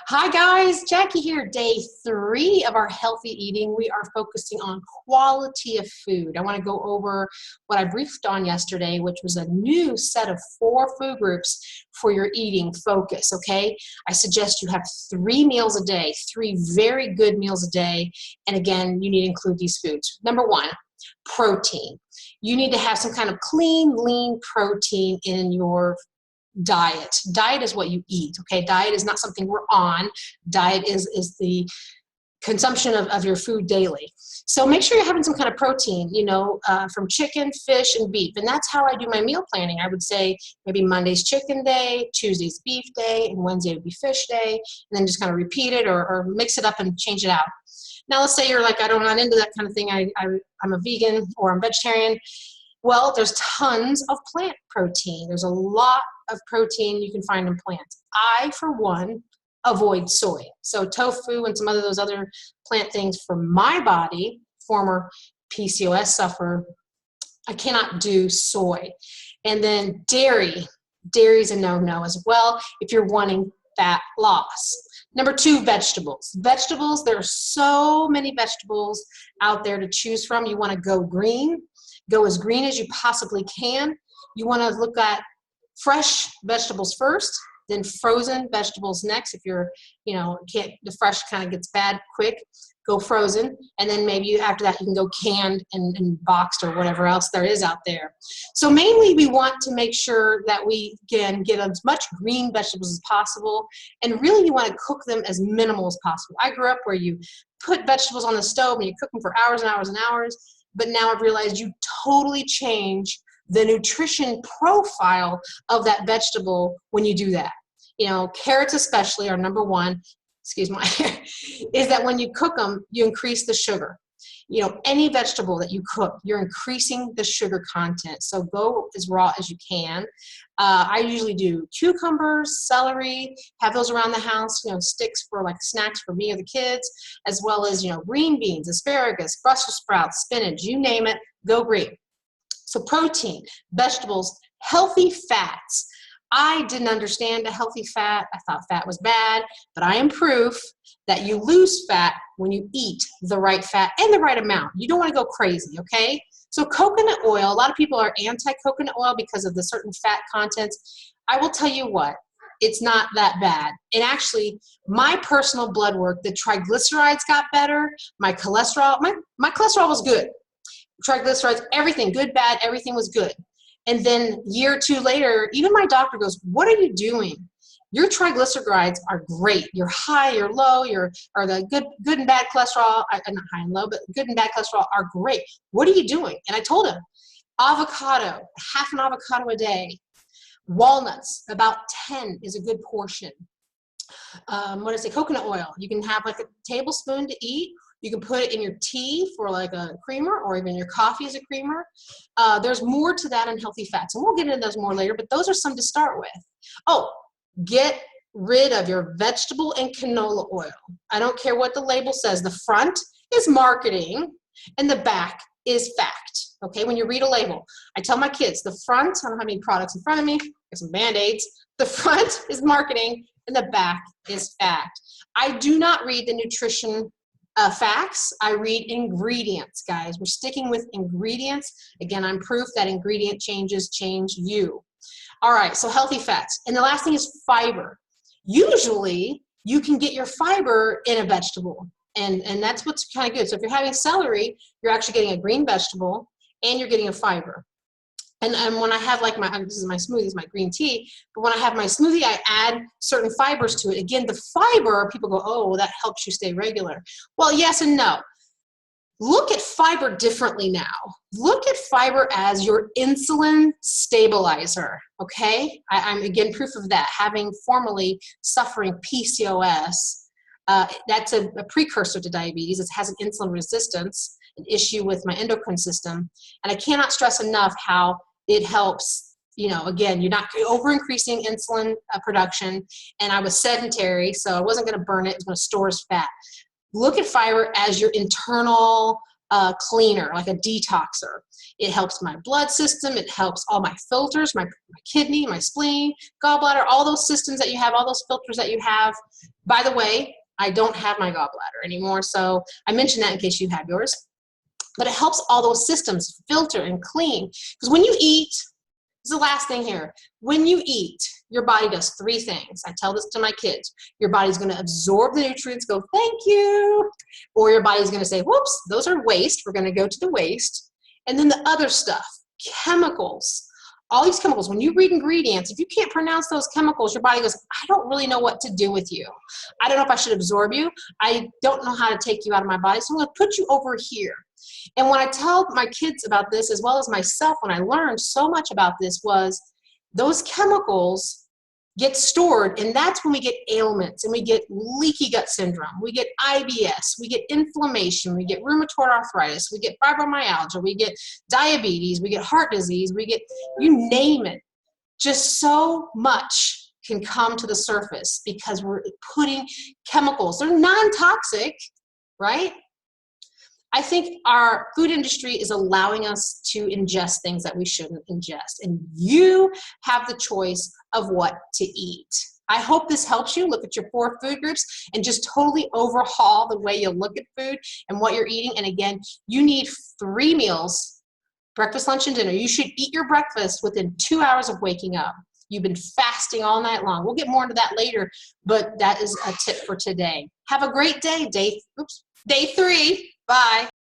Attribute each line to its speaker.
Speaker 1: Hi guys, Jackie here. Day 3 of our healthy eating. We are focusing on quality of food. I want to go over what I briefed on yesterday, which was a new set of 4 food groups for your eating focus, okay? I suggest you have 3 meals a day, 3 very good meals a day. And again, you need to include these foods. Number 1, protein. You need to have some kind of clean, lean protein in your diet. Diet is what you eat, okay? Diet is not something we're on. Diet is the consumption of your food daily. So make sure you're having some kind of protein, from chicken, fish, and beef. And that's how I do my meal planning. I would say maybe Monday's chicken day, Tuesday's beef day, and Wednesday would be fish day, and then just kind of repeat it or mix it up and change it out. Now, let's say you're like, I'm not into that kind of thing. I'm a vegan or I'm vegetarian. Well, there's tons of plant protein. There's a lot of protein you can find in plants. I, for one, avoid soy. So tofu and some of those other plant things for my body, former PCOS sufferer, I cannot do soy. And then dairy. Dairy is a no-no as well if you're wanting fat loss. Number 2, vegetables. Vegetables, there are so many vegetables out there to choose from. You want to go green. Go as green as you possibly can. You want to look at fresh vegetables first, then frozen vegetables next. If you're, the fresh kind of gets bad quick, go frozen. And then maybe after that, you can go canned and boxed or whatever else there is out there. So mainly we want to make sure that we can get as much green vegetables as possible. And really you want to cook them as minimal as possible. I grew up where you put vegetables on the stove and you cook them for hours and hours and hours. But now I've realized you totally change the nutrition profile of that vegetable when you do that. Carrots especially are number 1, excuse my hair, is that when you cook them, you increase the sugar. Any vegetable that you cook, you're increasing the sugar content. So go as raw as you can. I usually do cucumbers, celery, have those around the house, sticks for like snacks for me or the kids, as well as, green beans, asparagus, Brussels sprouts, spinach, you name it, go green. So protein, vegetables, healthy fats. I didn't understand a healthy fat. I thought fat was bad, but I am proof that you lose fat when you eat the right fat and the right amount. You don't want to go crazy, okay? So coconut oil, a lot of people are anti-coconut oil because of the certain fat contents. I will tell you what, it's not that bad. And actually, my personal blood work, the triglycerides got better. My cholesterol was good. Triglycerides, everything, good, bad, everything was good. And then year or 2 later, even my doctor goes, what are you doing? Your triglycerides are great. You're high, you're low, or the good and bad cholesterol, not high and low, but good and bad cholesterol are great. What are you doing? And I told him, avocado, half an avocado a day. Walnuts, about 10 is a good portion. Coconut oil. You can have like a tablespoon to eat. You can put it in your tea for like a creamer, or even your coffee as a creamer. There's more to that in healthy fats, and we'll get into those more later, but those are some to start with. Oh, get rid of your vegetable and canola oil. I don't care what the label says. The front is marketing and the back is fact. Okay, when you read a label, I tell my kids, the front, I don't have any products in front of me, got some Band-Aids. The front is marketing and the back is fact. I do not read the nutrition facts. I read ingredients, guys. We're sticking with ingredients. Again, I'm proof that ingredient changes change you. All right, so healthy fats. And the last thing is fiber. Usually, you can get your fiber in a vegetable, and that's what's kind of good. So if you're having celery, you're actually getting a green vegetable, and you're getting a fiber. And when I have like this is my smoothies, my green tea, but when I have my smoothie, I add certain fibers to it. Again, the fiber, people go, oh, well, that helps you stay regular. Well, yes and no. Look at fiber differently now. Look at fiber as your insulin stabilizer, okay? I'm again proof of that. Having formerly suffering PCOS, that's a precursor to diabetes. It has an insulin resistance, an issue with my endocrine system. And I cannot stress enough how it helps, again, you're not over-increasing insulin production. And I was sedentary, so I wasn't going to burn it. It was going to store as fat. Look at fiber as your internal cleaner, like a detoxer. It helps my blood system. It helps all my filters, my kidney, my spleen, gallbladder, all those systems that you have, all those filters that you have. By the way, I don't have my gallbladder anymore, so I mentioned that in case you have yours. But it helps all those systems filter and clean. Because when you eat, this is the last thing here. When you eat, your body does three things. I tell this to my kids. Your body's going to absorb the nutrients, go, thank you. Or your body's going to say, whoops, those are waste. We're going to go to the waste. And then the other stuff, chemicals. All these chemicals, when you read ingredients, if you can't pronounce those chemicals, your body goes, I don't really know what to do with you. I don't know if I should absorb you. I don't know how to take you out of my body, so I'm going to put you over here. And when I tell my kids about this, as well as myself, when I learned so much about this, was those chemicals get stored, and that's when we get ailments, and we get leaky gut syndrome, we get IBS, we get inflammation, we get rheumatoid arthritis, we get fibromyalgia, we get diabetes, we get heart disease, we get, you name it. Just so much can come to the surface because we're putting chemicals. They're non-toxic, right? I think our food industry is allowing us to ingest things that we shouldn't ingest, and you have the choice of what to eat. I hope this helps you look at your 4 food groups and just totally overhaul the way you look at food and what you're eating. And again, you need 3 meals, breakfast, lunch, and dinner. You should eat your breakfast within 2 hours of waking up. You've been fasting all night long. We'll get more into that later, but that is a tip for today. Have a great day, day 3. Bye.